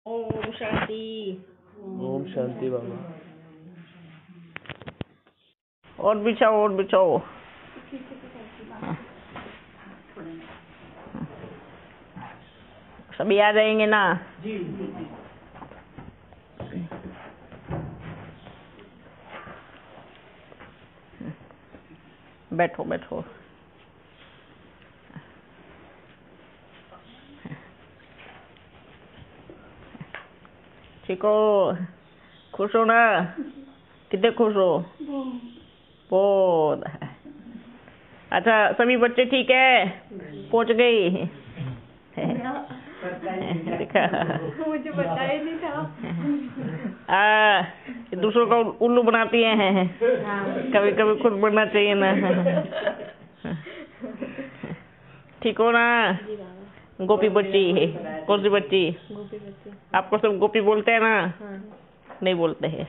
ओम शांति। ओम शांति बाबा। और बिछाओ। सभी आ जाएंगे ना? जी। बैठो। ठीक हो? खुश हो ना? कितने खुश हो? बहुत। अच्छा, सभी बच्चे ठीक है? पहुंच गई? देखा? मुझे पता ही नहीं था। दूसरों को उल्लू बनाती हैं। कभी कभी खुद बनना चाहिए ना। ठीक हो ना? गोपी बच्ची है। कौन सी बच्ची? गोपी बच्ची। आपको सब गोपी बोलते हैं ना? हाँ। नहीं बोलते हैं,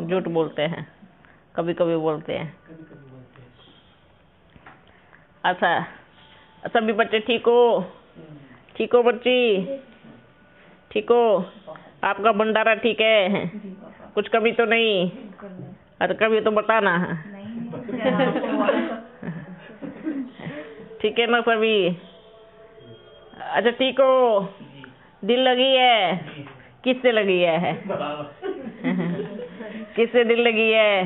झूठ बोलते हैं, कभी कभी बोलते हैं। अच्छा, सभी बच्चे ठीक हो बच्ची? ठीक हो? आपका भंडारा ठीक है? कुछ कमी तो नहीं? अरे कभी तो बताना। ठीक है ना सभी? अच्छा, ठीक हो? दिल लगी है? किससे लगी है? किससे दिल लगी है?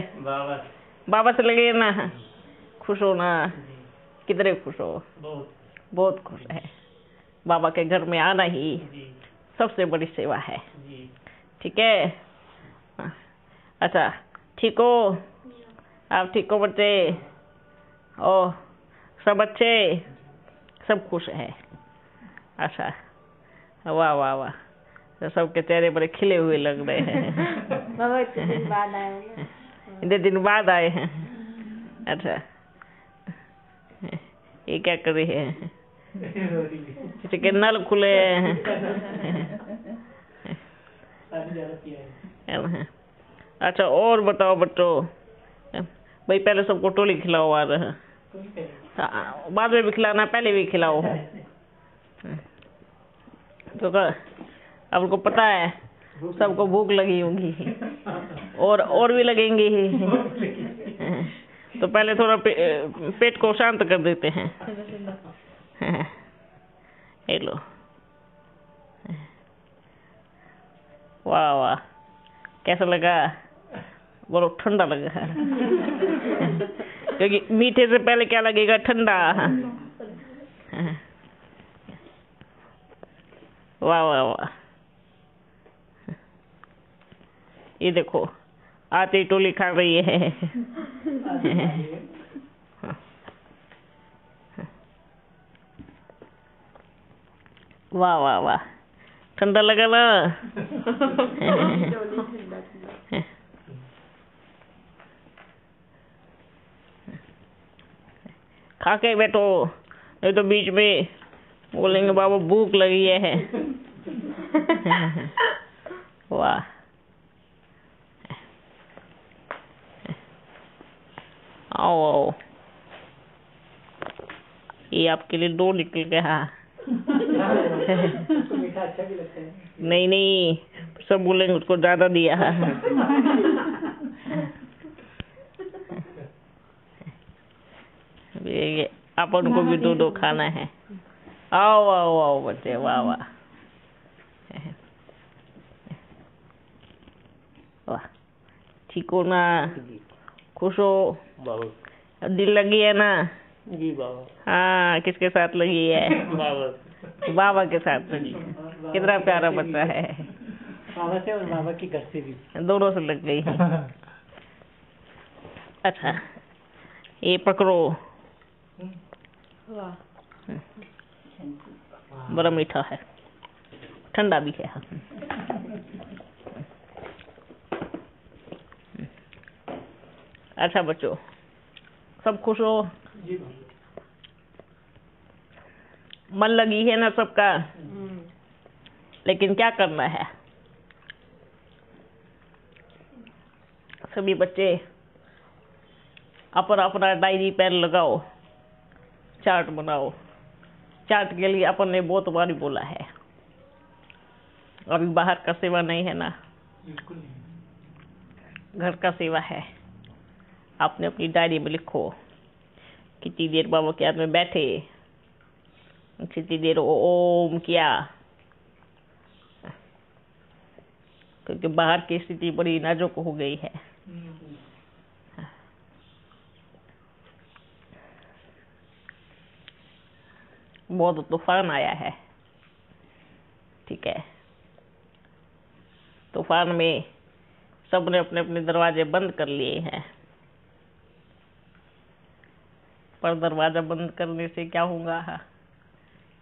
बाबा से लगी है ना? खुश हो ना? कितने खुश हो? बहुत खुश है। बाबा के घर में आना ही सबसे बड़ी सेवा है। ठीक है? अच्छा, ठीक हो? आप ठीक हो बच्चे? ओ, सब अच्छे? सब खुश है? अच्छा, वाह। तो सबके चेहरे बड़े खिले हुए लग रहे हैं। बाबा इतने दिन बाद आए हैं। इतने दिन बाद आए हैं? अच्छा, ये क्या कर रही है? किसी के नल खुले हैं। अच्छा, और बताओ बच्चों। भाई पहले सबको टोली खिलाओ। आ रहा बाद में भी खिलाना, पहले भी खिलाओ। तो अब उनको पता है सबको भूख लगी होगी और भी लगेंगी। तो पहले थोड़ा पेट को शांत कर देते हैं। ये लो। वाह, कैसा लगा? बहुत ठंडा लगा। क्योंकि मीठे से पहले क्या लगेगा? ठंडा। वाह। ये देखो, आते ही टोली खा रही है। वाह, ठंडा लगा ना? खा के बैठो, नहीं तो बीच में बोलेंगे बाबा भूख लगी है। वाह। आओ। ये आपके लिए 2 निकल गया। मीठा अच्छा भी लगता है। नहीं, सब बोलेंगे उसको ज्यादा दिया। ये अपन को भी 2 खाना है। आओ बच्चे। वाह। ठीक हो ना? खुश हो? दिल लगी है ना? जी बाबा। हाँ, किसके साथ लगी है? बाबा के साथ लगी। कितना प्यारा बच्चा है। बाबा से और बाबा की घर से भी दोनों से लग गई है। अच्छा, ये पकड़ो। बड़ा मीठा है, ठंडा भी है। अच्छा बच्चों, सब खुश हो? मन लगी है ना सबका? लेकिन क्या करना है? सभी बच्चे अपना डायरी पेन लगाओ, चार्ट बनाओ। चार्ट के लिए अपन ने बहुत बार बोला है, अभी बाहर का सेवा नहीं है ना, बिल्कुल नहीं। घर का सेवा है। आपने अपनी डायरी में लिखो कितनी देर बाबा के हाथ में बैठे, कितनी देर ओम किया, क्योंकि बाहर की स्थिति बड़ी नाजुक हो गई है। बहुत तूफान आया है, ठीक है। तूफान में सबने अपने अपने दरवाजे बंद कर लिए हैं, पर दरवाजा बंद करने से क्या होगा,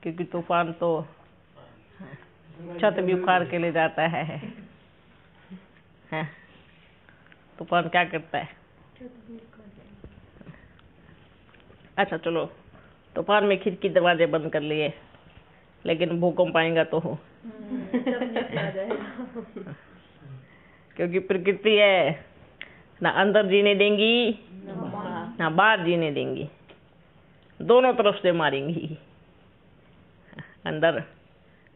क्योंकि तूफान तो छत भी उखाड़ के ले जाता है। तूफान क्या करता है? अच्छा चलो, तूफान में खिड़की दरवाजे बंद कर लिए, लेकिन भूकंप आएगा तो हो, क्योंकि प्रकृति है ना अंदर जीने देंगी ना बाहर जीने देंगी, दोनों तरफ से मारेंगी। अंदर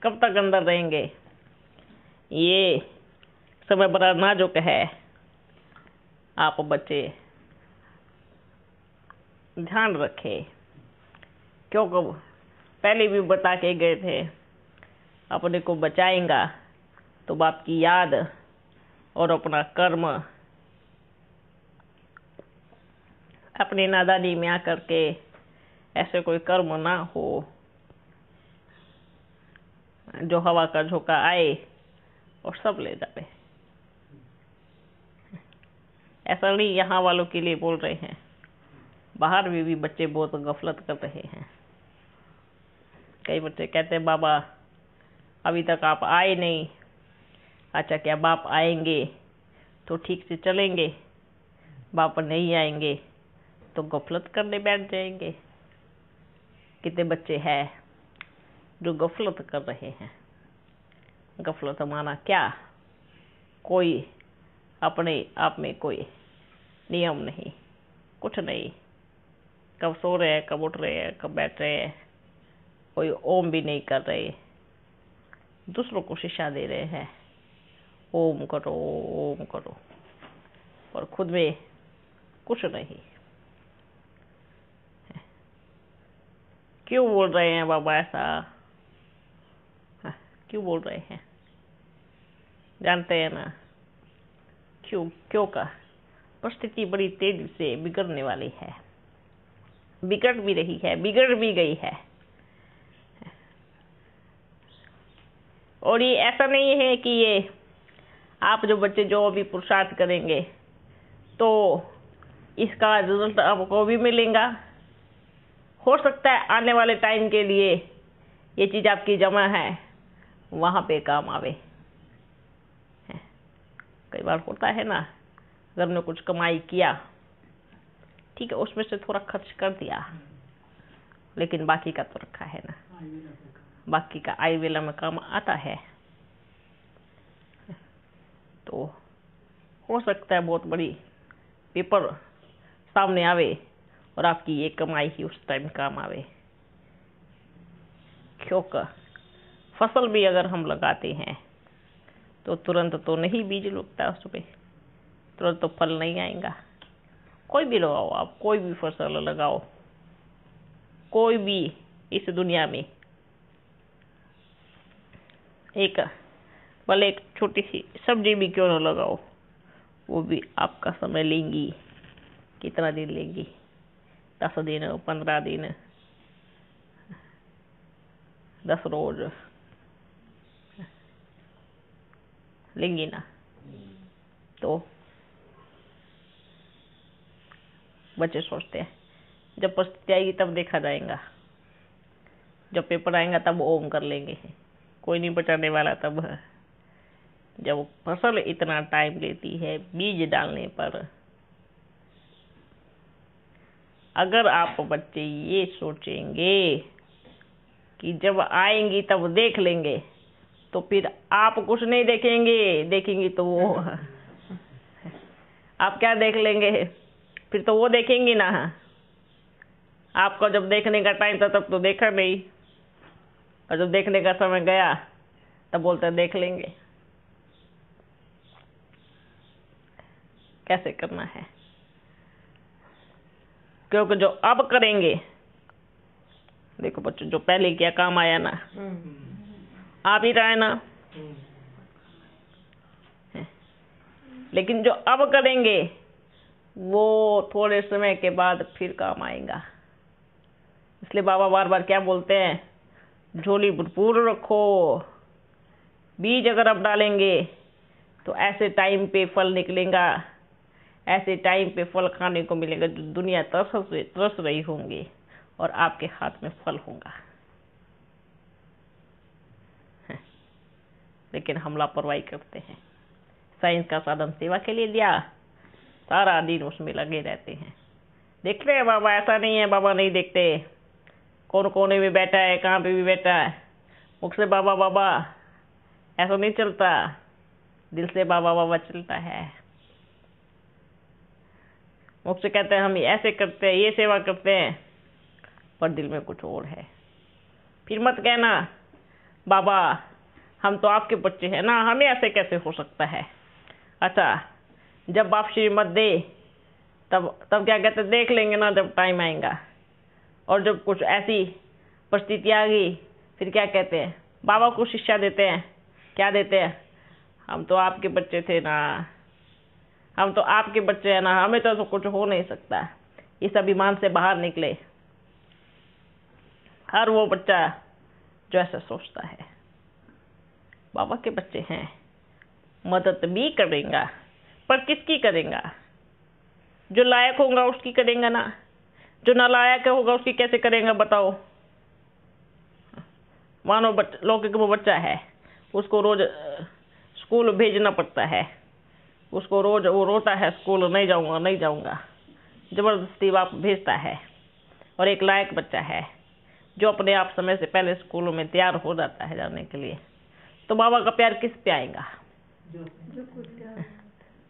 कब तक अंदर रहेंगे? ये समय बड़ा नाजुक है। आप बच्चे ध्यान रखें, क्योंकि पहले भी बता के गए थे, अपने को बचाएगा तो बाप की याद और अपना कर्म अपनी नादानी में आकर के ऐसे कोई कर्म ना हो जो हवा का झोंका आए और सब ले जाए। ऐसा नहीं यहाँ वालों के लिए बोल रहे हैं, बाहर भी बच्चे बहुत गफलत कर रहे हैं। कई बच्चे कहते हैं बाबा अभी तक आप आए नहीं। अच्छा, क्या बाप आएंगे तो ठीक से चलेंगे, बाप नहीं आएंगे तो गफलत करने बैठ जाएंगे। कितने बच्चे हैं जो गफलत कर रहे हैं। गफलत माना क्या? कोई अपने आप में कोई नियम नहीं, कुछ नहीं। कब सो रहे हैं, कब उठ रहे हैं, कब बैठ रहे हैं, कोई ओम भी नहीं कर रहे, दूसरों को शिक्षा दे रहे हैं ओम करो ओम करो, और खुद में कुछ नहीं। क्यों बोल रहे हैं बाबा ऐसा? क्यों बोल रहे हैं? जानते हैं ना क्यों का? परिस्थिति बड़ी तेजी से बिगड़ने वाली है, बिगड़ भी रही है, बिगड़ भी गई है। और ये ऐसा नहीं है कि ये आप जो बच्चे जो अभी पुरुषार्थ करेंगे तो इसका रिजल्ट आपको भी मिलेगा। हो सकता है आने वाले टाइम के लिए ये चीज आपकी जमा है, वहां पे काम आवे। कई बार होता है ना, अगर हमने कुछ कमाई किया, ठीक है, उसमें से थोड़ा खर्च कर दिया, लेकिन बाकी का तो रखा है ना, बाकी का आई वेला में काम आता है। तो हो सकता है बहुत बड़ी पेपर सामने आवे और आपकी ये कमाई ही उस टाइम काम आवे। क्योंकि फसल भी अगर हम लगाते हैं तो तुरंत तो नहीं बीज उगता, उसपे तुरंत तो फल नहीं आएगा। कोई भी लगाओ आप, कोई भी फसल लगाओ, कोई भी इस दुनिया में एक भले एक छोटी सी सब्जी भी क्यों न लगाओ, वो भी आपका समय लेंगी। कितना दिन लेंगी? 10 दिन, 15 दिन, 10 रोज लेंगी ना। तो बच्चे सोचते हैं जब परिस्थिति आएगी तब देखा जाएगा, जब पेपर आएगा तब ओम कर लेंगे, कोई नहीं बचाने वाला तब। जब फसल इतना टाइम लेती है बीज डालने पर, अगर आप बच्चे ये सोचेंगे कि जब आएंगी तब देख लेंगे, तो फिर आप कुछ नहीं देखेंगे, देखेंगी तो वो आप क्या देख लेंगे? फिर तो वो देखेंगी ना। आपको जब देखने का टाइम था तब तो देखा नहीं, और जब देखने का समय गया तब बोलते हैं देख लेंगे कैसे करना है, क्योंकि जो अब करेंगे, देखो बच्चों, जो पहले किया काम आया ना, आ भी रहा है ना, लेकिन जो अब करेंगे वो थोड़े समय के बाद फिर काम आएगा। इसलिए बाबा बार बार क्या बोलते हैं, झोली भरपूर रखो। बीज अगर अब डालेंगे तो ऐसे टाइम पे फल निकलेगा, ऐसे टाइम पे फल खाने को मिलेगा जो दुनिया तरस रही होंगी, और आपके हाथ में फल होगा। लेकिन हम लापरवाही करते हैं। साइंस का साधन सेवा के लिए दिया, सारा दिन उसमें लगे रहते हैं। देखते हैं बाबा, ऐसा नहीं है बाबा नहीं देखते, कौन कोने में बैठा है, कहाँ पे भी बैठा है, मुख से बाबा बाबा ऐसा नहीं चलता, दिल से बाबा बाबा चलता है। मुख से कहते हैं हम ऐसे करते हैं, ये सेवा करते हैं, पर दिल में कुछ और है। फिर मत कहना बाबा हम तो आपके बच्चे हैं ना, हमें ऐसे कैसे हो सकता है। अच्छा, जब आप श्रीमत दे तब क्या कहते, देख लेंगे ना जब टाइम आएगा। और जब कुछ ऐसी परिस्थिति आ गई फिर क्या कहते हैं, बाबा को शिक्षा देते हैं, क्या देते हैं, हम तो आपके बच्चे थे ना, हम तो आपके बच्चे हैं ना, हमें तो कुछ हो नहीं सकता। इस अभिमान से बाहर निकले हर वो बच्चा जो ऐसा सोचता है। बाबा के बच्चे हैं, मदद भी करेगा, पर किसकी करेगा, जो लायक होगा उसकी करेगा ना, जो नालायक होगा उसकी कैसे करेगा बताओ। मानो लौकिक वो बच्चा है, उसको रोज स्कूल भेजना पड़ता है, उसको रोज वो रोता है स्कूल नहीं जाऊंगा नहीं जाऊंगा, जबरदस्ती बाप भेजता है। और एक लायक बच्चा है जो अपने आप समय से पहले स्कूल में तैयार हो जाता है जाने के लिए, तो बाबा का प्यार किस पे आएगा,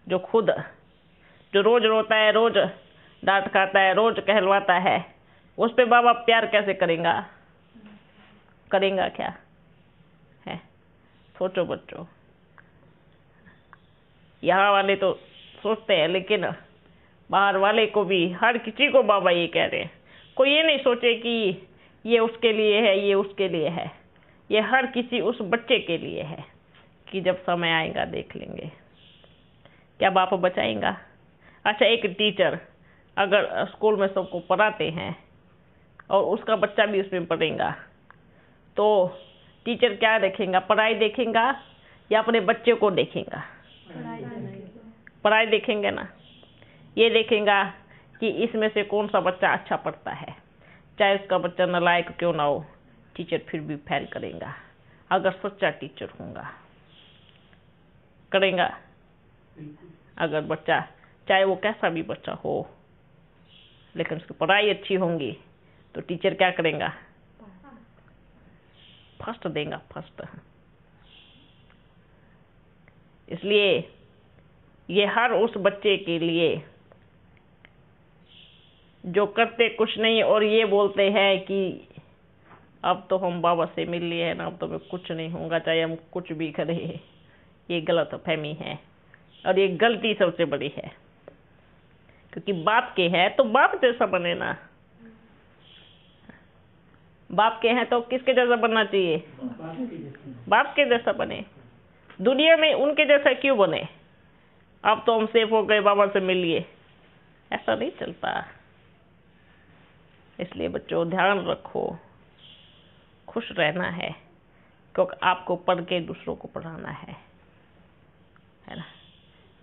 जो रोज रोता है, रोज डांट खाता है, रोज कहलवाता है, उस पे बाबा प्यार कैसे करेगा क्या है। सोचो बच्चों, यहाँ वाले तो सोचते हैं, लेकिन बाहर वाले को भी, हर किसी को बाबा ये कह रहे हैं। कोई ये नहीं सोचे कि ये उसके लिए है, ये उसके लिए है, ये हर किसी उस बच्चे के लिए है कि जब समय आएगा देख लेंगे। क्या बाप बचाएगा। अच्छा, एक टीचर अगर स्कूल में सबको पढ़ाते हैं और उसका बच्चा भी उसमें पढ़ेगा, तो टीचर क्या देखेगा, पढ़ाई देखेगा या अपने बच्चे को देखेगा। पढ़ाई देखेंगे ना, ये देखेगा कि इसमें से कौन सा बच्चा अच्छा पढ़ता है। चाहे उसका बच्चा नालायक क्यों ना हो, टीचर फिर भी फेल करेगा अगर सच्चा टीचर होगा, करेगा। अगर बच्चा, चाहे वो कैसा भी बच्चा हो, लेकिन उसकी पढ़ाई अच्छी होंगी तो टीचर क्या करेगा, फर्स्ट देगा, फर्स्ट। इसलिए ये हर उस बच्चे के लिए जो करते कुछ नहीं और ये बोलते हैं कि अब तो हम बाबा से मिल लिए हैं ना, अब तो मैं कुछ नहीं होगा चाहे हम कुछ भी करें। ये गलत फहमी है और ये गलती सबसे बड़ी है, क्योंकि बाप के हैं तो बाप जैसा बने ना। बाप के हैं तो किसके जैसा बनना चाहिए, बाप के जैसा बने। दुनिया में उनके जैसा क्यों बने, अब तो हम सेफ हो गए, बाबा से मिल लिए, ऐसा नहीं चलता। इसलिए बच्चों ध्यान रखो, खुश रहना है, क्योंकि आपको पढ़ के दूसरों को पढ़ाना है ना,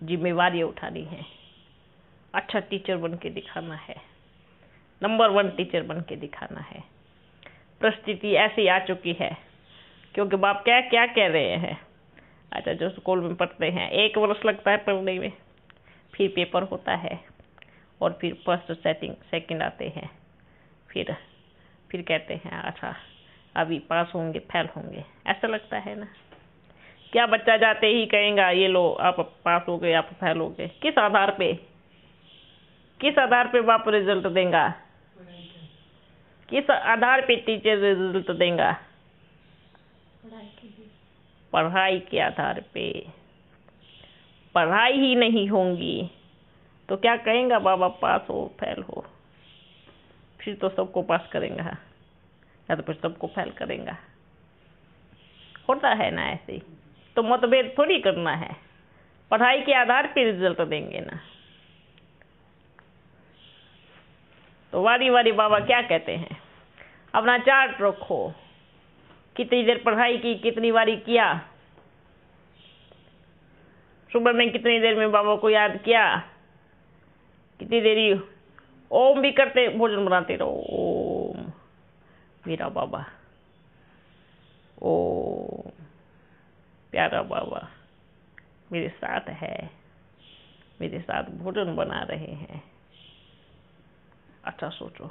जिम्मेवारी उठानी है, अच्छा टीचर बन के दिखाना है, नंबर 1 टीचर बन के दिखाना है। परिस्थिति ऐसी आ चुकी है, क्योंकि बाप क्या क्या कह रहे हैं। अच्छा, जो स्कूल में पढ़ते हैं 1 वर्ष लगता है पढ़ने में, फिर पेपर होता है और फिर फर्स्ट सेकंड आते हैं, फिर कहते हैं अच्छा अभी पास होंगे फेल होंगे, ऐसा लगता है ना। क्या बच्चा जाते ही कहेगा ये लो आप पास हो गए, आप फेल हो गए, किस आधार पे बाप रिजल्ट देगा, किस आधार पे टीचर रिजल्ट देगा। पढ़ाई के आधार पे। पढ़ाई ही नहीं होंगी तो क्या कहेंगे बाबा पास हो फेल हो? फिर तो सबको पास करेंगे या तो फिर सबको फेल करेंगे। होता है ना ऐसे ही। तो मतभेद थोड़ी करना है, पढ़ाई के आधार पे रिजल्ट देंगे ना। तो वारी वारी बाबा क्या कहते हैं, अपना चार्ट रखो, कितनी देर पढ़ाई की, कितनी बारी किया, सुबह में कितनी देर में बाबा को याद किया, कितनी देरी ओम भी करते भोजन बनाते रहो। ओम मेरा बाबा, ओम प्यारा बाबा मेरे साथ है, मेरे साथ भोजन बना रहे हैं। अच्छा सोचो,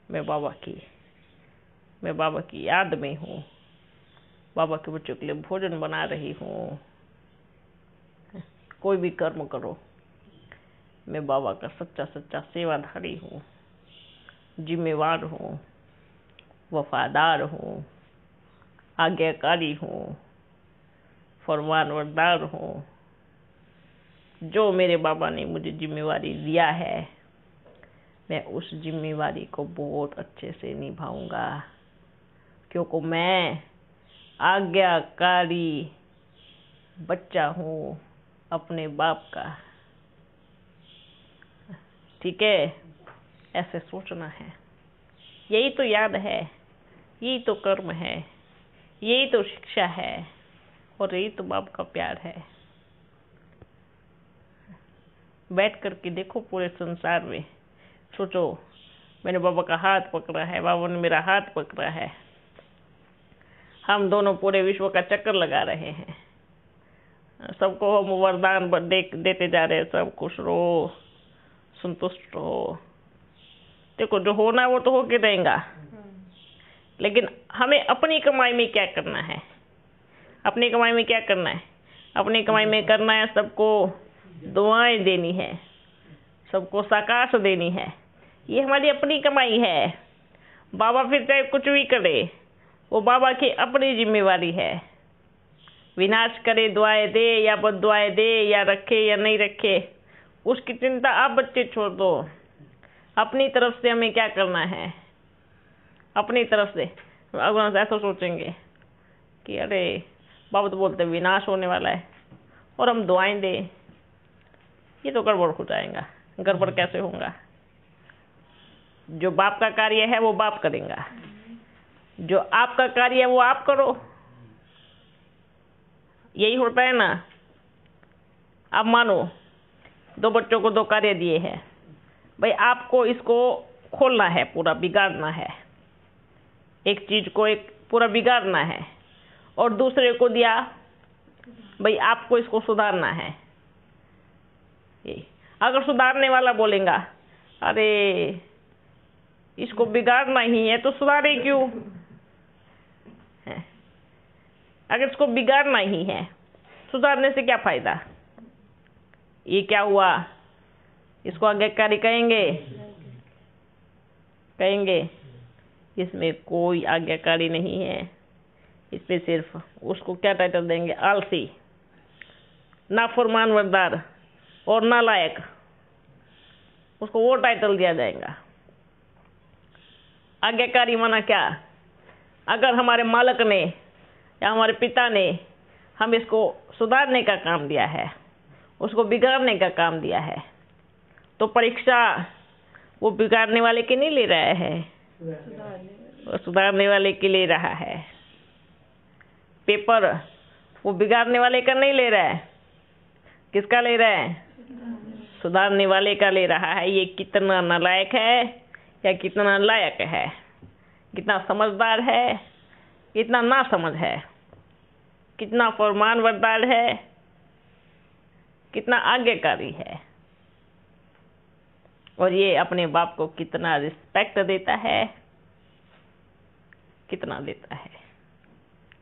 मैं बाबा की याद में हूँ, बाबा के बच्चों के लिए भोजन बना रही हूँ। कोई भी कर्म करो, मैं बाबा का सच्चा सच्चा सेवाधारी हूँ, जिम्मेवार हूँ, वफादार हूँ, आज्ञाकारी हूँ, फरमानबरदार हूँ। जो मेरे बाबा ने मुझे जिम्मेवारी दिया है, मैं उस जिम्मेवारी को बहुत अच्छे से निभाऊंगा, क्योंकि मैं आज्ञाकारी बच्चा हूँ अपने बाप का। ठीक है, ऐसे सोचना है। यही तो याद है, यही तो कर्म है, यही तो शिक्षा है, और यही तो बाप का प्यार है। बैठ करके देखो पूरे संसार में, सोचो मैंने बाबा का हाथ पकड़ा है, बाबा ने मेरा हाथ पकड़ा है, हम दोनों पूरे विश्व का चक्कर लगा रहे हैं, सबको हम वरदान देते जा रहे हैं, सब खुश रहो, संतुष्ट रहो। देखो जो होना वो तो होके रहेगा, लेकिन हमें अपनी कमाई में क्या करना है? अपनी कमाई में क्या करना है? अपनी कमाई में करना है सबको दुआएं देनी है, सबको शाबाश देनी है। ये हमारी अपनी कमाई है। बाबा फिर चाहे कुछ भी करे, वो बाबा की अपनी जिम्मेवारी है। विनाश करे, दुआएं दे या बद्दुआएं दे, या रखे या नहीं रखे, उसकी चिंता आप बच्चे छोड़ दो। अपनी तरफ से हमें क्या करना है? अपनी तरफ से अगर ऐसा सोचेंगे कि अरे बाबा तो बोलते विनाश होने वाला है और हम दुआएं दें, ये तो गड़बड़ हो जाएगा। गड़बड़ कैसे होगा? जो बाप का कार्य है वो बाप करेगा, जो आपका कार्य है वो आप करो। यही होता है ना। अब मानो दो बच्चों को दो कार्य दिए हैं, भाई आपको इसको खोलना है, पूरा बिगाड़ना है, एक चीज को एक पूरा बिगाड़ना है, और दूसरे को दिया भाई आपको इसको सुधारना है। अगर सुधारने वाला बोलेगा अरे इसको बिगाड़ना ही है तो सुधारे क्यों? अगर इसको बिगाड़ना ही है, सुधारने से क्या फायदा? ये क्या हुआ? इसको आज्ञाकारी कहेंगे? इसमें कोई आज्ञाकारी नहीं है। इसमें सिर्फ उसको क्या टाइटल देंगे? आलसी, नाफरमानबरदार और नालायक, उसको वो टाइटल दिया जाएगा। आज्ञाकारी माना क्या? अगर हमारे मालिक ने या हमारे पिता ने हम इसको सुधारने का काम दिया है, उसको बिगाड़ने का काम दिया है, तो परीक्षा वो बिगाड़ने वाले के नहीं ले रहा है, वो सुधारने वाले के ले रहा है। पेपर वो बिगाड़ने वाले का नहीं ले रहा है, किसका ले रहा है? सुधारने वाले का ले रहा है। ये कितना नालायक है या कितना लायक है, कितना समझदार है, कितना ना समझ है, कितना फरमानबरदार है, कितना आज्ञाकारी है, और ये अपने बाप को कितना रिस्पेक्ट देता है, कितना देता है,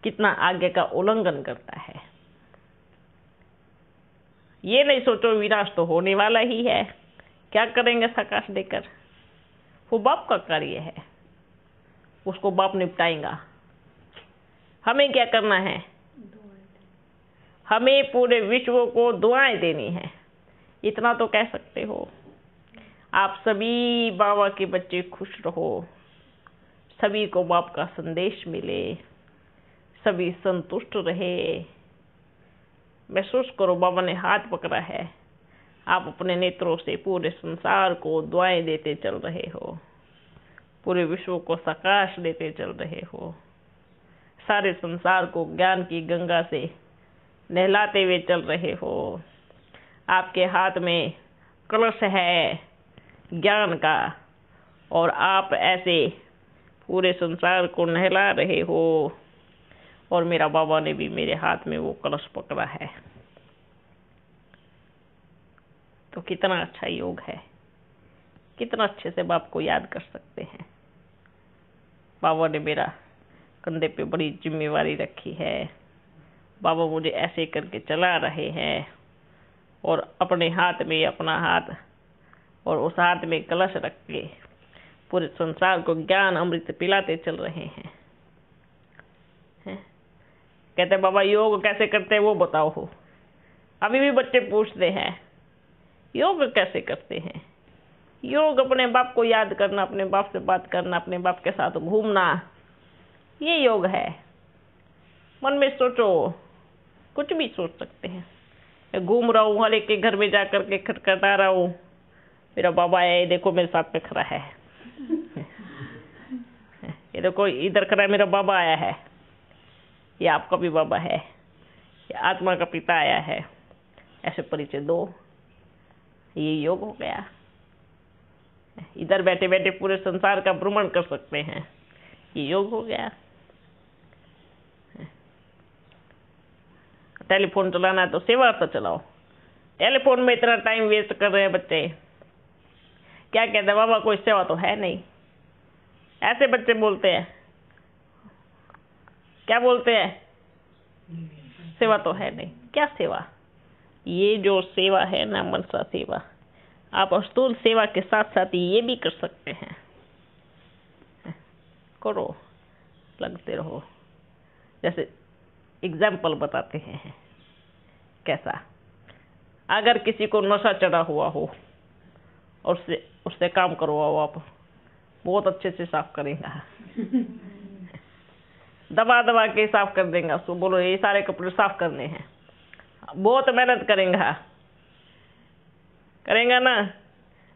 कितना आज्ञा का उल्लंघन करता है। ये नहीं सोचो विनाश तो होने वाला ही है, क्या करेंगे शाबाश देकर? वो बाप का कार्य है, उसको बाप निपटाएगा। हमें क्या करना है? हमें पूरे विश्व को दुआएं देनी है। इतना तो कह सकते हो। आप सभी बाबा के बच्चे खुश रहो, सभी को बाप का संदेश मिले, सभी संतुष्ट रहे। महसूस करो बाबा ने हाथ पकड़ा है, आप अपने नेत्रों से पूरे संसार को दुआएं देते चल रहे हो, पूरे विश्व को प्रकाश देते चल रहे हो, सारे संसार को ज्ञान की गंगा से नहलाते हुए चल रहे हो। आपके हाथ में कलश है ज्ञान का और आप ऐसे पूरे संसार को नहला रहे हो। और मेरा बाबा ने भी मेरे हाथ में वो कलश पकड़ा है। तो कितना अच्छा योग है, कितना अच्छे से बाप को याद कर सकते हैं। बाबा ने मेरा कंधे पे बड़ी जिम्मेवारी रखी है, बाबा मुझे ऐसे करके चला रहे हैं और अपने हाथ में अपना हाथ और उस हाथ में कलश रख के पूरे संसार को ज्ञान अमृत पिलाते चल रहे हैं। कहते बाबा योग कैसे करते हैं वो बताओ हो। अभी भी बच्चे पूछते हैं योग कैसे करते हैं। योग अपने बाप को याद करना, अपने बाप से बात करना, अपने बाप के साथ घूमना, ये योग है। मन में सोचो, कुछ भी सोच सकते हैं। मैं घूम रहा हूँ, हर एक के घर में जा करके खटखटा रहा हूँ, मेरा बाबा है, देखो मेरे साथ में खड़ा है, ये देखो इधर खड़ा है, मेरा बाबा आया है, ये आपका भी बाबा है, ये आत्मा का पिता आया है, ऐसे परिचय दो, ये योग हो गया। इधर बैठे बैठे पूरे संसार का भ्रमण कर सकते हैं, ये योग हो गया। टेलीफोन चलाना है तो सेवा तो चलाओ। टेलीफोन में इतना टाइम वेस्ट कर रहे हैं बच्चे, क्या कहते हैं बाबा कोई सेवा तो है नहीं। ऐसे बच्चे बोलते हैं, क्या बोलते हैं, सेवा तो है नहीं। क्या सेवा? ये जो सेवा है ना मनसा सेवा, आप स्थूल सेवा के साथ साथ ये भी कर सकते हैं। करो, लगते रहो। जैसे एग्जाम्पल बताते हैं, कैसा? अगर किसी को नशा चढ़ा हुआ हो और उससे काम करवाओ, आप बहुत अच्छे से साफ करेगा, दबा दबा के साफ कर देगा। उसको बोलो ये सारे कपड़े साफ करने हैं, बहुत मेहनत करेगा ना।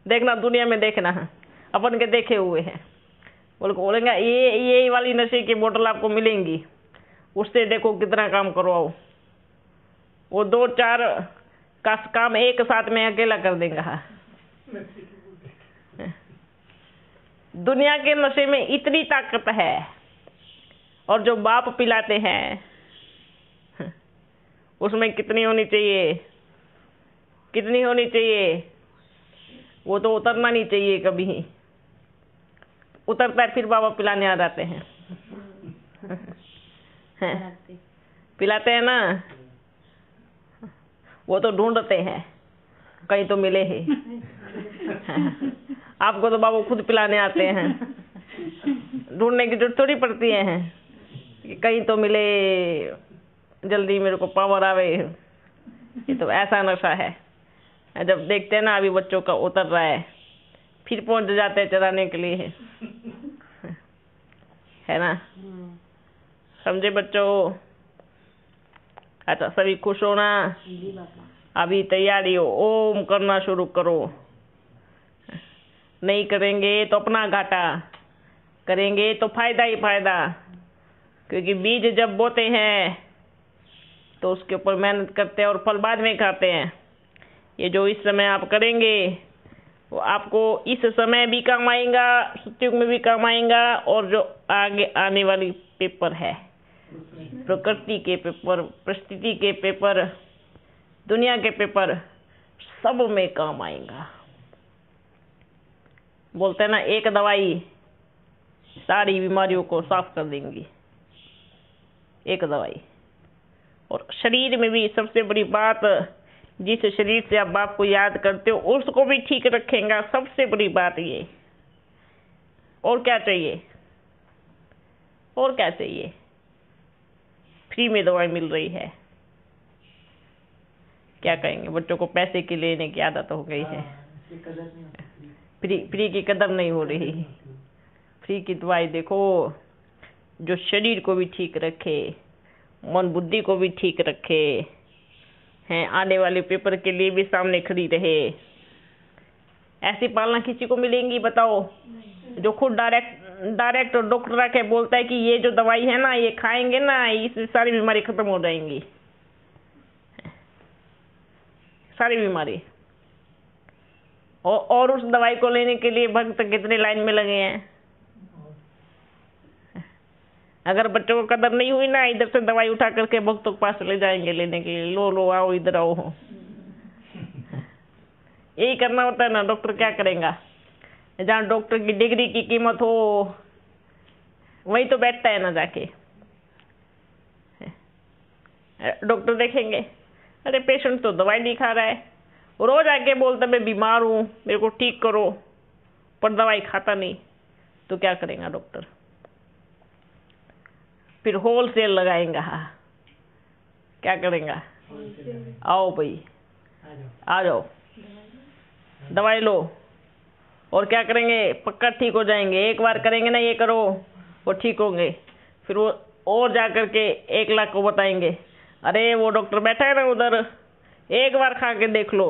देखना, दुनिया में देखना, अपन के देखे हुए हैं। बोलेगा ये वाली नशे की बोतल आपको मिलेंगी, उससे देखो कितना काम करवाओ। वो 2-4 का काम एक साथ में अकेला कर देगा। दुनिया के नशे में इतनी ताकत है, और जो बाप पिलाते हैं उसमें कितनी होनी चाहिए, वो तो उतरना नहीं चाहिए कभी। उतरता है फिर बाबा पिलाने आ जाते हैं। पिलाते हैं ना, वो तो ढूंढते हैं कहीं तो मिले ही। आपको तो बाबा खुद पिलाने आते हैं, ढूंढने की जरूरत थोड़ी पड़ती है कि कहीं तो मिले, जल्दी मेरे को पावर आवे। ये तो ऐसा नशा है, जब देखते हैं ना अभी बच्चों का उतर रहा है, फिर पहुंच जाते हैं चलाने के लिए, है ना। समझे बच्चों? अच्छा, सभी खुश हो ना? अभी तैयारी हो, ओम करना शुरू करो। नहीं करेंगे तो अपना घाटा, करेंगे तो फायदा ही फायदा। क्योंकि बीज जब बोते हैं तो उसके ऊपर मेहनत करते हैं और फल बाद में खाते हैं। ये जो इस समय आप करेंगे वो आपको इस समय भी काम आएगा, सत्युग में भी काम आएगा, और जो आगे आने वाली पेपर है, प्रकृति के पेपर, परिस्थिति के पेपर, दुनिया के पेपर, सब में काम आएगा। बोलते हैं ना, एक दवाई सारी बीमारियों को साफ कर देंगी, एक दवाई। और शरीर में भी सबसे बड़ी बात, जिस शरीर से आप बाप को याद करते हो उसको भी ठीक रखेगा, सबसे बड़ी बात ये। और क्या चाहिए? और क्या चाहिए? फ्री में दवाई मिल रही है। क्या कहेंगे, बच्चों को पैसे की लेने की आदत हो गई है। इसकी कदर नहीं होती। फ्री की कदर नहीं हो रही। फ्री की दवाई देखो, जो शरीर को भी ठीक रखे, मन बुद्धि को भी ठीक रखे, हैं, आने वाले पेपर के लिए भी सामने खड़ी रहे। ऐसी पालना किसी को मिलेंगी बताओ? जो खुद डायरेक्ट डॉक्टर आके बोलता है कि ये जो दवाई है ना, ये खाएंगे ना, इससे सारी बीमारी खत्म हो जाएंगी, सारी बीमारी। और उस दवाई को लेने के लिए भक्त कितने लाइन में लगे हैं। अगर बच्चों को कदर नहीं हुई ना, इधर से दवाई उठा करके भक्तों के पास ले जाएंगे लेने के लिए, लो आओ इधर आओ। यही करना होता है ना, डॉक्टर क्या करेगा? जहाँ डॉक्टर की डिग्री की कीमत हो वही तो बैठता है ना जाके। डॉक्टर देखेंगे, अरे पेशेंट तो दवाई नहीं खा रहा है, रोज आके बोलता मैं बीमार हूँ, मेरे को ठीक करो, पर दवाई खाता नहीं, तो क्या करेगा डॉक्टर? फिर होलसेल लगाएगा। क्या करेगा? आओ भाई, आ जाओ, दवाई लो, और क्या करेंगे? पक्का ठीक हो जाएंगे। एक बार करेंगे ना, ये करो, वो ठीक होंगे। फिर वो और जा करके 1 लाख को बताएंगे, अरे वो डॉक्टर बैठा है ना उधर, एक बार खा के देख लो,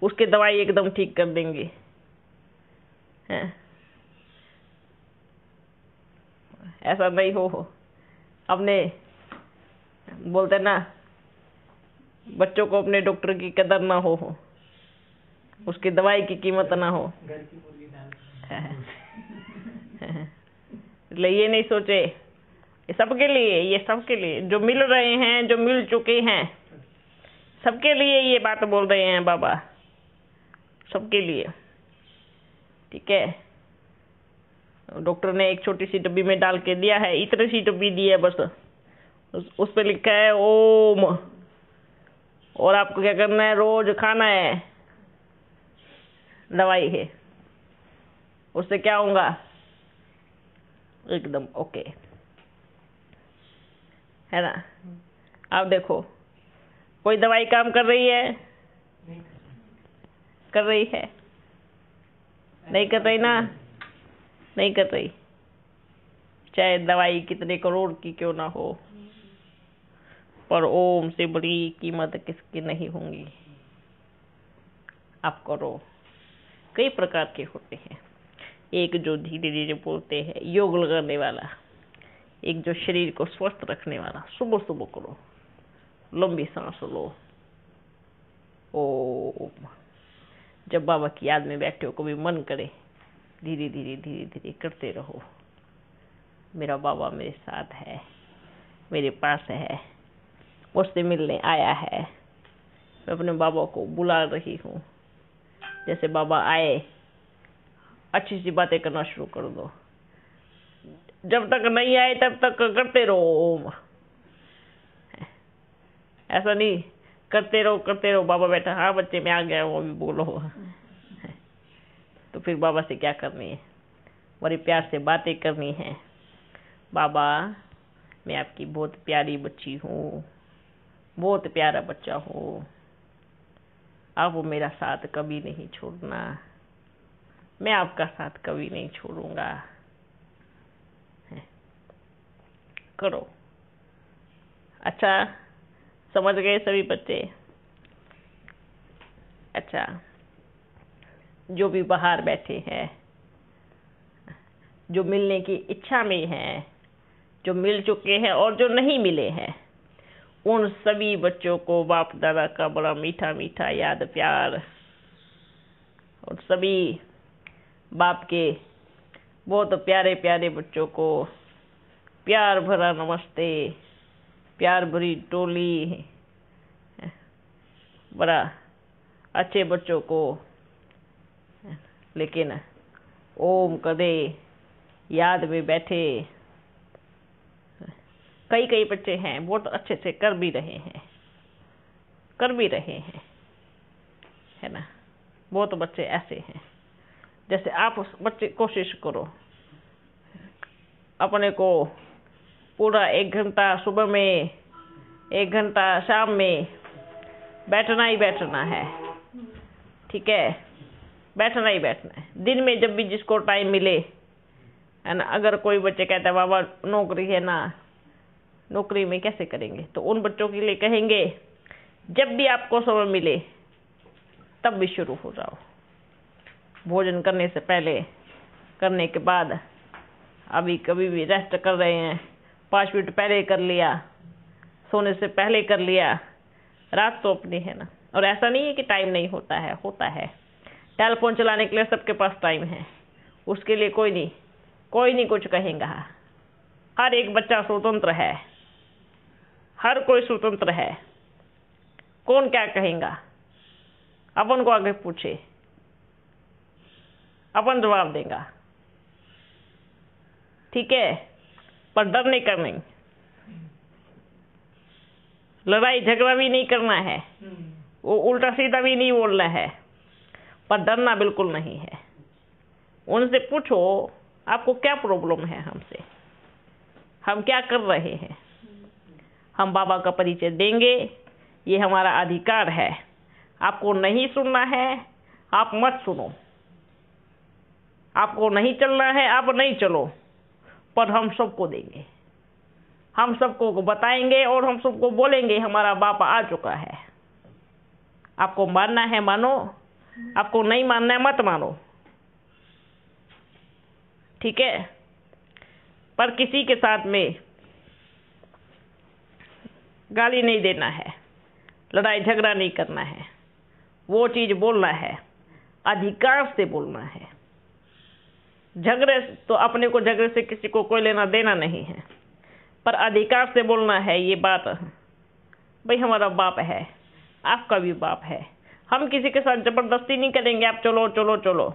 उसकी दवाई एकदम ठीक कर देंगे। हैं? ऐसा नहीं हो। अपने बोलते ना, बच्चों को अपने डॉक्टर की कदर ना हो, उसकी दवाई की कीमत ना हो। घर की मुर्गी दाल। इसलिए ये नहीं सोचे, ये सबके लिए जो मिल रहे हैं, जो मिल चुके हैं, सबके लिए ये बात बोल रहे हैं बाबा, सबके लिए। ठीक है, डॉक्टर ने एक छोटी सी डब्बी में डाल के दिया है, इतनी सी डब्बी दी है बस, उस पे लिखा है ओम, और आपको क्या करना है? रोज खाना है। दवाई है, उससे क्या होगा? एकदम ओके, है ना? आप देखो, कोई दवाई काम कर रही है? कर रही है? नहीं कर रही ना, नहीं कर रही, चाहे दवाई कितने करोड़ की क्यों ना हो, पर ओम से बड़ी कीमत किसकी नहीं होंगी। आप करो। कई प्रकार के होते हैं, एक जो धीरे धीरे बोलते हैं, योग लगाने वाला, एक जो शरीर को स्वस्थ रखने वाला। सुबह सुबह करो, लंबी सांस लो, ओम। जब बाबा की याद में बैठे हो, कभी मन करे, धीरे धीरे करते रहो। मेरा बाबा मेरे साथ है, मेरे पास है, मुझसे मिलने आया है, मैं अपने बाबा को बुला रही हूँ। जैसे बाबा आए, अच्छी सी बातें करना शुरू कर दो। जब तक नहीं आए तब तक करते रहो ओम। ऐसा नहीं, करते रहो, बाबा बैठा, हाँ बच्चे मैं आ गया हूँ, अभी बोलो। तो फिर बाबा से क्या करनी है? बड़ी प्यार से बातें करनी है। बाबा मैं आपकी बहुत प्यारी बच्ची हूँ, बहुत प्यारा बच्चा हूँ, आप मेरा साथ कभी नहीं छोड़ना, मैं आपका साथ कभी नहीं छोड़ूंगा। करो। अच्छा, समझ गए सभी बच्चे? अच्छा, जो भी बाहर बैठे हैं, जो मिलने की इच्छा में हैं, जो मिल चुके हैं और जो नहीं मिले हैं, उन सभी बच्चों को बाप दादा का बड़ा मीठा मीठा याद प्यार, और सभी बाप के बहुत प्यारे प्यारे बच्चों को प्यार भरा नमस्ते, प्यार भरी टोली। बड़ा अच्छे बच्चों को, लेकिन ओम कदे याद में बैठे। कई बच्चे हैं बहुत अच्छे से कर भी रहे हैं, है ना? बहुत बच्चे ऐसे हैं, जैसे आप बच्चे कोशिश करो, अपने को पूरा 1 घंटा सुबह में 1 घंटा शाम में बैठना ही बैठना है, ठीक है, बैठना ही बैठना है। दिन में जब भी जिसको टाइम मिले, है ना। अगर कोई बच्चे कहता है बाबा नौकरी है ना, नौकरी में कैसे करेंगे, तो उन बच्चों के लिए कहेंगे जब भी आपको समय मिले तब भी शुरू हो जाओ। भोजन करने से पहले, करने के बाद, अभी कभी भी रेस्ट कर रहे हैं 5 मिनट पहले कर लिया, सोने से पहले कर लिया, रात तो अपनी है ना। और ऐसा नहीं है कि टाइम नहीं होता है, होता है। टेलीफोन चलाने के लिए सबके पास टाइम है, उसके लिए कोई नहीं कुछ कहेगा। हर एक बच्चा स्वतंत्र है, हर कोई स्वतंत्र है, कौन क्या कहेगा। अपन को आगे पूछे, अपन जवाब देगा, ठीक है। पर डरने का नहीं, लड़ाई झगड़ा भी नहीं करना है, वो उल्टा सीधा भी नहीं बोलना है, पर डरना बिल्कुल नहीं है। उनसे पूछो आपको क्या प्रॉब्लम है हमसे, हम क्या कर रहे हैं। हम बाबा का परिचय देंगे, ये हमारा अधिकार है। आपको नहीं सुनना है आप मत सुनो, आपको नहीं चलना है आप नहीं चलो, पर हम सबको देंगे, हम सबको बताएंगे और हम सबको बोलेंगे हमारा बाप आ चुका है। आपको मानना है मानो, आपको नहीं मानना है मत मानो, ठीक है। पर किसी के साथ में गाली नहीं देना है, लड़ाई झगड़ा नहीं करना है, वो चीज बोलना है, अधिकार से बोलना है। झगड़े तो अपने को झगड़े से किसी को कोई लेना देना नहीं है, पर अधिकार से बोलना है। ये बात भाई हमारा बाप है, आपका भी बाप है, हम किसी के साथ जबरदस्ती नहीं करेंगे आप चलो चलो चलो।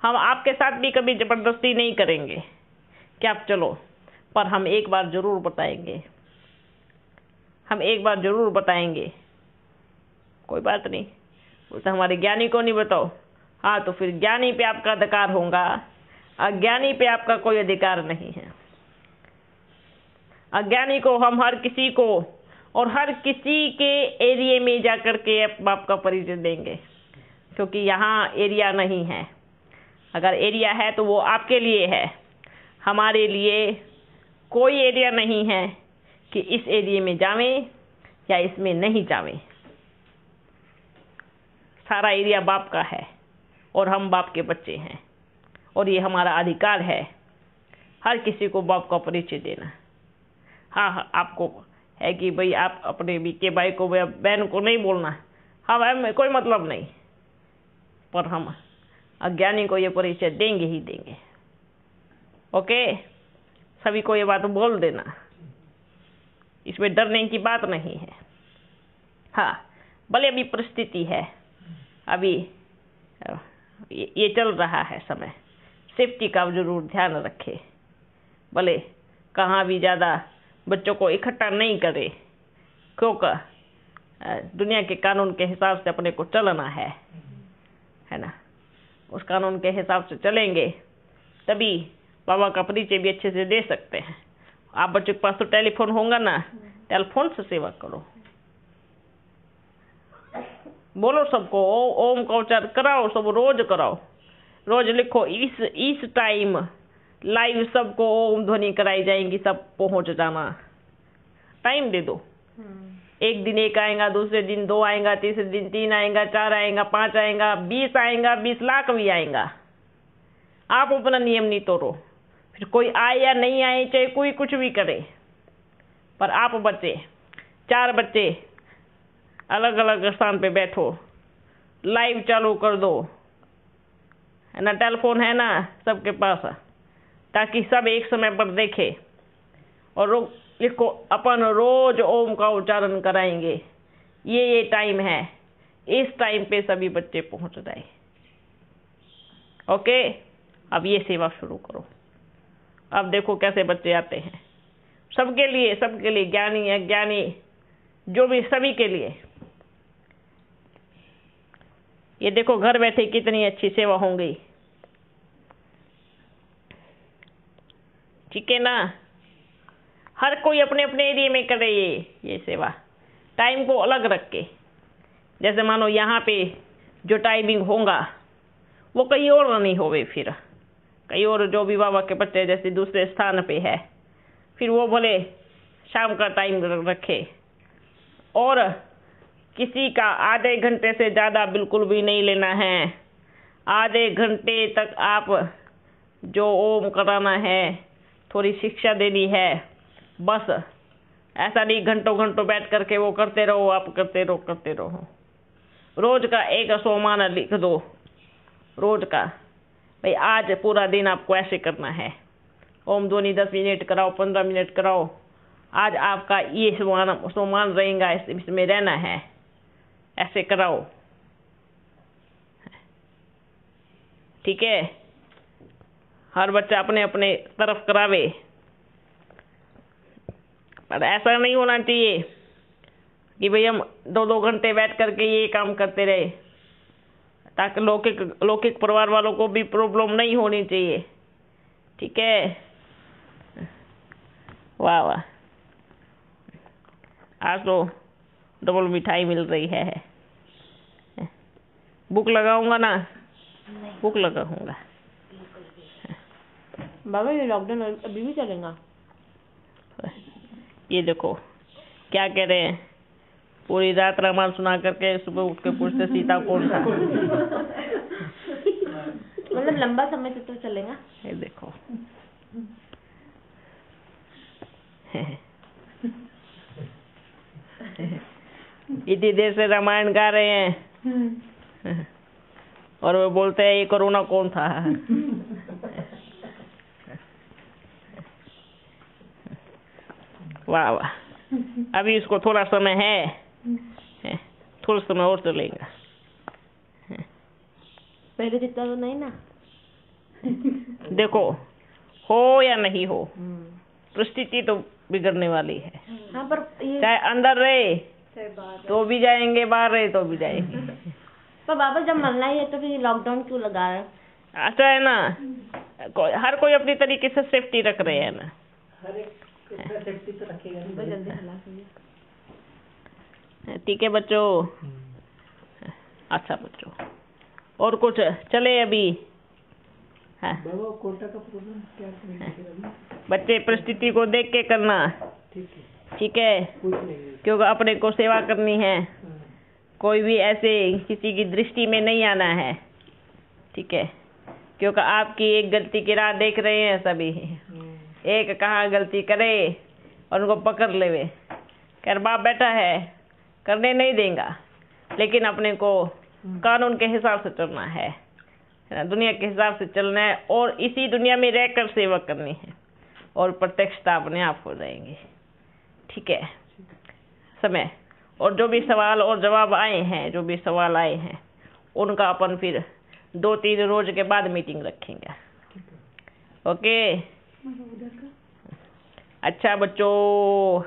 हम आपके साथ भी कभी जबरदस्ती नहीं करेंगे कि आप चलो, पर हम एक बार जरूर बताएंगे, हम एक बार जरूर बताएंगे। कोई बात नहीं, बोलते हमारे ज्ञानी को नहीं बताओ। हाँ, तो फिर ज्ञानी पे आपका अधिकार होगा, अज्ञानी पे आपका कोई अधिकार नहीं है। अज्ञानी को हम हर किसी को और हर किसी के एरिया में जाकर के बाप का परिचय देंगे, क्योंकि यहाँ एरिया नहीं है। अगर एरिया है तो वो आपके लिए है, हमारे लिए कोई एरिया नहीं है कि इस एरिया में जावें या इसमें नहीं जावें। सारा एरिया बाप का है और हम बाप के बच्चे हैं, और ये हमारा अधिकार है हर किसी को बाप का परिचय देना। हाँ, आपको है कि भाई आप अपने बीके भाई को या बहन को नहीं बोलना, हाँ कोई मतलब नहीं, पर हम अज्ञानी को ये परिचय देंगे ही देंगे। ओके, सभी को ये बात बोल देना, इसमें डरने की बात नहीं है। हाँ, भले अभी परिस्थिति है, अभी ये चल रहा है समय, सेफ्टी का जरूर ध्यान रखे। भले कहाँ भी ज़्यादा बच्चों को इकट्ठा नहीं करे, क्योंकि दुनिया के कानून के हिसाब से अपने को चलना है ना। उस कानून के हिसाब से चलेंगे तभी बाबा का परिचय भी अच्छे से दे सकते हैं। आप बच्चों के पास तो टेलीफोन होगा ना, टेलीफोन से सेवा करो, बोलो सबको ओम का उच्चारण कराओ, सब रोज कराओ, रोज लिखो इस टाइम लाइव सबको ओम ध्वनि कराई जाएंगी, सब पहुंच जाना। टाइम दे दो, एक दिन 1 आएगा, दूसरे दिन 2 आएगा, तीसरे दिन 3 आएगा, 4 आएगा, 5 आएगा, 20 आएगा, 20 लाख भी आएगा। आप अपना नियम नहीं तोड़ो, फिर कोई आए या नहीं आए, चाहे कोई कुछ भी करे, पर आप बच्चे 4 बच्चे अलग अलग स्थान पे बैठो, लाइव चालू कर दो, है ना। टेलीफोन है ना सबके पास, ताकि सब एक समय पर देखे। और लिखो अपन रोज ओम का उच्चारण कराएंगे, ये टाइम है, इस टाइम पे सभी बच्चे पहुंच जाए। ओके, अब ये सेवा शुरू करो। अब देखो कैसे बच्चे आते हैं, सबके लिए ज्ञानी अज्ञानी जो भी, सभी के लिए। ये देखो घर बैठे कितनी अच्छी सेवा होंगी, ठीक है ना। हर कोई अपने अपने एरिया में करे ये सेवा। टाइम को अलग रख के, जैसे मानो यहाँ पे जो टाइमिंग होगा वो कहीं और नहीं होवे, फिर कहीं और जो भी बाबा के बच्चे जैसे दूसरे स्थान पे है, फिर वो भले शाम का टाइम रखे। और किसी का आधे घंटे से ज़्यादा बिल्कुल भी नहीं लेना है। आधे घंटे तक आप जो ओम कराना है, थोड़ी शिक्षा देनी है, बस। ऐसा नहीं घंटों घंटों बैठ करके वो करते रहो, आप करते रहो। रोज का एक सोमान लिख दो, रोज का, भाई आज पूरा दिन आपको ऐसे करना है। ओम ध्वनि 10 मिनट कराओ, 15 मिनट कराओ, आज आपका ये सोमान रहेगा, इसमें रहना है, ऐसे कराओ। ठीक है, हर बच्चा अपने अपने तरफ करावे, पर ऐसा नहीं होना चाहिए कि भाई हम 2-2 घंटे बैठ करके ये काम करते रहे, ताकि लौकिक परिवार वालों को भी प्रॉब्लम नहीं होनी चाहिए। ठीक है, वाह वाह, आज तो डबल मिठाई मिल रही है। बुक लगाऊंगा ना, बुक लगाऊंगा। बाबा ये लॉकडाउन अभी भी चलेगा? ये देखो क्या कह रहे हैं, पूरी रात रामायण सुना करके सुबह उठ के पूछते सीता कौन था। मतलब लंबा समय तक तो चलेगा। ये देखो इतनी देर से रामायण गा रहे हैं और वो बोलते हैं ये कोरोना कौन था। वाह वाह, अभी इसको थोड़ा समय है, थोड़ा समय और चलेगा। पहले जितना तो नहीं ना। देखो हो या नहीं हो, परिस्थिति तो बिगड़ने वाली है। हाँ पर ये चाहे अंदर रहे तो भी जाएंगे, बाहर रहे तो भी जाएंगे। पर बाबा जब मरना ही है तो फिर लॉकडाउन क्यों लगा रहे? अच्छा है ना, हर कोई अपनी तरीके से सेफ्टी रख रहे हैं ना। हर एक सेफ्टी तो रखेगा नहीं। जल्दी खिला ठीक है बच्चों, अच्छा बच्चों, और कुछ चले अभी? हाँ बाबा कोटा का प्रोग्राम क्या करेंगे? बच्चे परिस्थिति को देख के करना, ठीक है, ठीक है, कुछ नहीं। क्योंकि अपने को सेवा करनी है, कोई भी ऐसे किसी की दृष्टि में नहीं आना है। ठीक है, क्योंकि आपकी एक गलती की राह देख रहे हैं सभी। एक कहाँ गलती करे और उनको पकड़ लेवे, खैर बाप बैठा है, करने नहीं देगा, लेकिन अपने को कानून के हिसाब से चलना है, दुनिया के हिसाब से चलना है, और इसी दुनिया में रहकर सेवा करनी है, और प्रत्यक्षता अपने आप हो जाएंगी। ठीक है, समय और जो भी सवाल और जवाब आए हैं, जो भी सवाल आए हैं उनका अपन फिर 2-3 रोज के बाद मीटिंग रखेंगे। ओके, अच्छा बच्चों,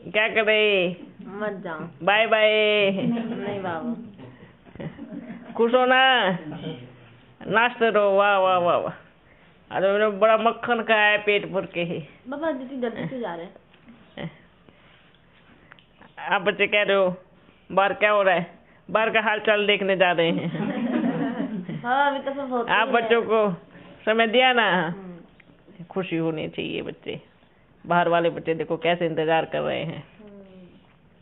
क्या करे, मत जाओ। Bye bye. नहीं बाबा, खुश हो ना, नाचते रहो। वाह वाह वाह वाह, आज मैंने बड़ा मक्खन खाया है पेट भर के ही। बाबा दीदी जल्दी से जा रहे हैं। आप बच्चे कह रहे हो बाहर क्या हो रहा है, बाहर का हाल चाल देखने जा रहे हैं। हाँ अभी तो सब होता आप ही है। बच्चों को समय दिया ना, खुशी होनी चाहिए। बच्चे बाहर वाले बच्चे देखो कैसे इंतजार कर रहे हैं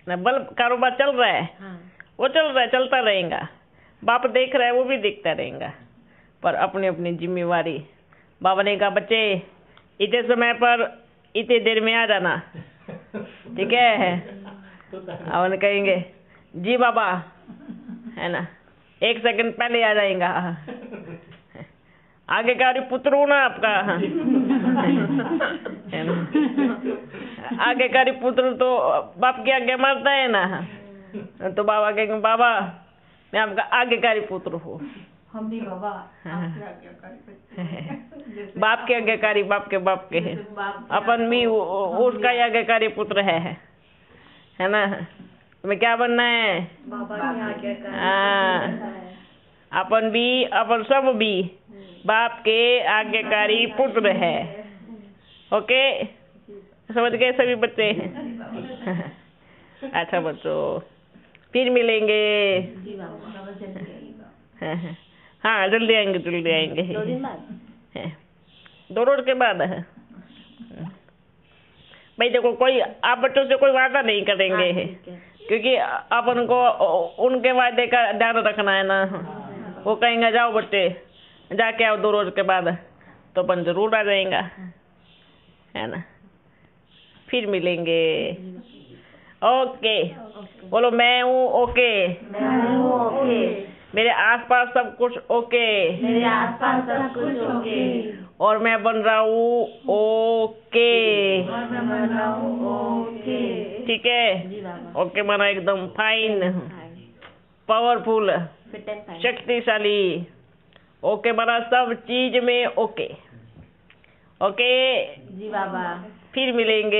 ना, बल कारोबार चल रहा है, हाँ। वो चल रहा है, चलता रहेगा, बाप देख रहा है, वो भी देखता रहेगा, पर अपनी अपनी जिम्मेवारी। बाबा ने कहा बच्चे इतने समय पर इतने देर में आ जाना, ठीक है। अपन कहेंगे जी बाबा, है ना, 1 सेकंड पहले आ जाएगा। आज्ञाकारी पुत्र हूँ ना आपका, है ना, आज्ञाकारी पुत्र तो बाप की आज्ञा मानता है ना, तो बाबा कहेंगे बाबा मैं आपका आज्ञाकारी पुत्र हूँ। हम भी बाबा बाप के आज्ञाकारी, बाप के हैं, अपन भी उसका आज्ञाकारी पुत्र है ना। तुम्हें क्या बनना है? बाबा की आज्ञाकारी। हाँ, अपन सब भी बाप के आज्ञाकारी पुत्र है। ओके, समझ गए सभी बच्चे? अच्छा बच्चों, फिर मिलेंगे। जी बाबा। हाँ जल्दी आएंगे, जल्दी आएंगे। 2 दिन बाद? 2 रोज के बाद है भाई। देखो, कोई आप बच्चों से कोई वादा नहीं करेंगे, हाँ, ठीक है। क्योंकि आप उनको उनके वादे का ध्यान रखना है ना। वो कहेंगे जाओ बच्चे जाके आओ 2 रोज के बाद, तो अपन जरूर आ जाएगा, है ना। फिर मिलेंगे। ओके, बोलो मैं हूँ ओके। मैं हूँ ओके। मेरे आसपास सब कुछ ओके। मेरे आसपास सब कुछ ओके। और मैं बन रहा हूँ ओके। और मैं बन रहा हूँ ओके। ठीक है? जी बाबा। ओके माना एकदम fine, powerful, fit and fine. शक्तिशाली। ओके माना सब चीज में ओके। ओके, जी बाबा। फिर मिलेंगे।